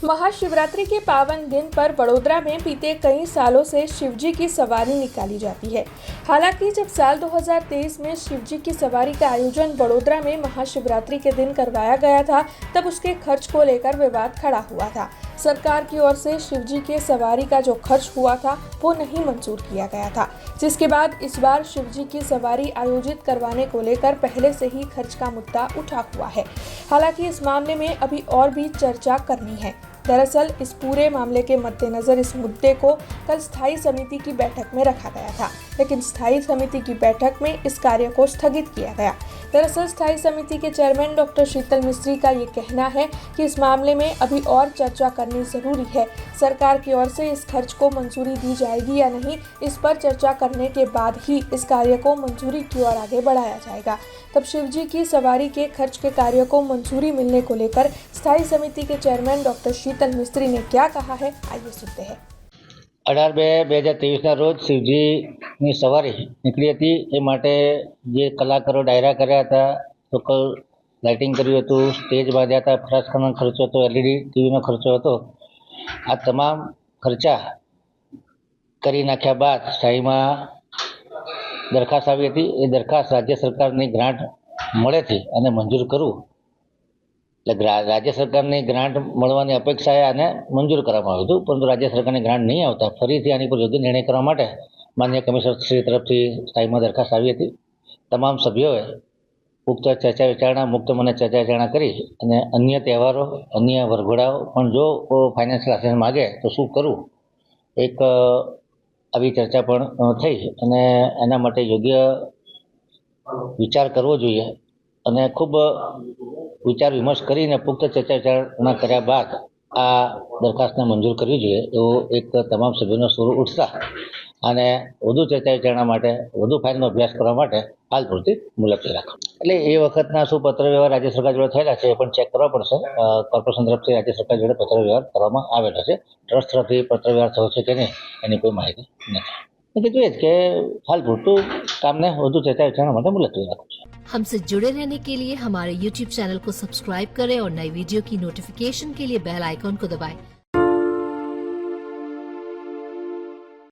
महाशिवरात्रि के पावन दिन पर वडोदरा में बीते कई सालों से शिवजी की सवारी निकाली जाती है। हालांकि जब साल 2023 में शिवजी की सवारी का आयोजन वडोदरा में महाशिवरात्रि के दिन करवाया गया था, तब उसके खर्च को लेकर विवाद खड़ा हुआ था। सरकार की ओर से शिवजी के सवारी का जो खर्च हुआ था वो नहीं मंजूर किया गया था, जिसके बाद इस बार शिवजी की सवारी आयोजित करवाने को लेकर पहले से ही खर्च का मुद्दा उठा हुआ है। हालांकि इस मामले में अभी और भी चर्चा करनी है। दरअसल इस पूरे मामले के मद्देनजर इस मुद्दे को कल स्थायी समिति की बैठक में रखा गया था, लेकिन स्थायी समिति की बैठक में इस कार्य को स्थगित किया गया। दरअसल स्थायी समिति के चेयरमैन डॉक्टर शीतल मिस्त्री का ये कहना है कि इस मामले में अभी और चर्चा करनी जरूरी है। सरकार की ओर से इस खर्च को मंजूरी दी जाएगी या नहीं, इस पर चर्चा करने के बाद ही इस कार्य को मंजूरी की ओर आगे बढ़ाया जाएगा। तब शिवजी की सवारी के खर्च के कार्य को मंजूरी मिलने को लेकर स्थायी समिति के चेयरमैन डॉक्टर शीतल मिस्त्री ने क्या कहा है, आइए सुनते हैं। 18/2/2023 રોજ શિવજીની સવારી નીકળી હતી। એ માટે જે કલાકારો ડાયરા કર્યા હતા, લોકલ લાઇટિંગ કર્યું હતું, સ્ટેજ બાંધ્યા હતા, ફરાસખાનો ખર્ચો હતો, LED ટીવીનો ખર્ચો હતો। આ તમામ ખર્ચા કરી નાખ્યા બાદ સ્થાયીમાં દરખાસ્ત આવી હતી। એ દરખાસ્ત રાજ્ય સરકારની ગ્રાન્ટ મળેથી અને મંજૂર કરવું, એટલે રાજ્ય સરકારની ગ્રાન્ટ મળવાની અપેક્ષાએ આને મંજૂર કરવામાં આવ્યું હતું, પરંતુ રાજ્ય સરકારની ગ્રાન્ટ નહીં આવતા ફરીથી આની પર યોગ્ય નિર્ણય કરવા માટે માન્ય કમિશનર શ્રી તરફથી સ્થાયીમાં દરખાસ્ત આવી હતી। તમામ સભ્યોએ ઉક્ત ચર્ચા વિચારણા મુક્ત મને ચર્ચા વિચારણા કરી અને અન્ય તહેવારો, અન્ય વરઘોડાઓ પણ જો ફાઇનાન્શિયલ આસિસ્ટન્સ માગે તો શું કરવું, એક આવી ચર્ચા પણ થઈ અને એના માટે યોગ્ય વિચાર કરવો જોઈએ અને ખૂબ વિચાર વિમર્શ કરીને પુખ્ત ચર્ચા વિચારણા કર્યા બાદ આ દરખાસ્તને મંજૂર કરવી જોઈએ એવો એક તમામ સભ્યોનો સૂર ઉઠતા અને વધુ ચર્ચા વિચારણા માટે, વધુ ફાઇલનો અભ્યાસ કરવા માટે હાલ પૂરતી મુલતવી રાખો। એટલે એ વખતના શું પત્ર વ્યવહાર રાજ્ય સરકાર જોડે થયેલા છે એ પણ ચેક કરવા પડશે। કોર્પોરેશન તરફથી રાજ્ય સરકાર જોડે પત્ર વ્યવહાર કરવામાં આવેલો છે। ટ્રસ્ટ તરફથી પત્ર વ્યવહાર થયો છે કે નહીં એની કોઈ માહિતી નથી। કીધું એ જ કે હાલ પૂરતું કામને વધુ ચર્ચા વિચારણા માટે મુલતવી રાખો છે। हमसे जुड़े रहने के लिए हमारे YouTube चैनल को सब्सक्राइब करें और नई वीडियो की नोटिफिकेशन के लिए बेल आइकॉन को दबाएं।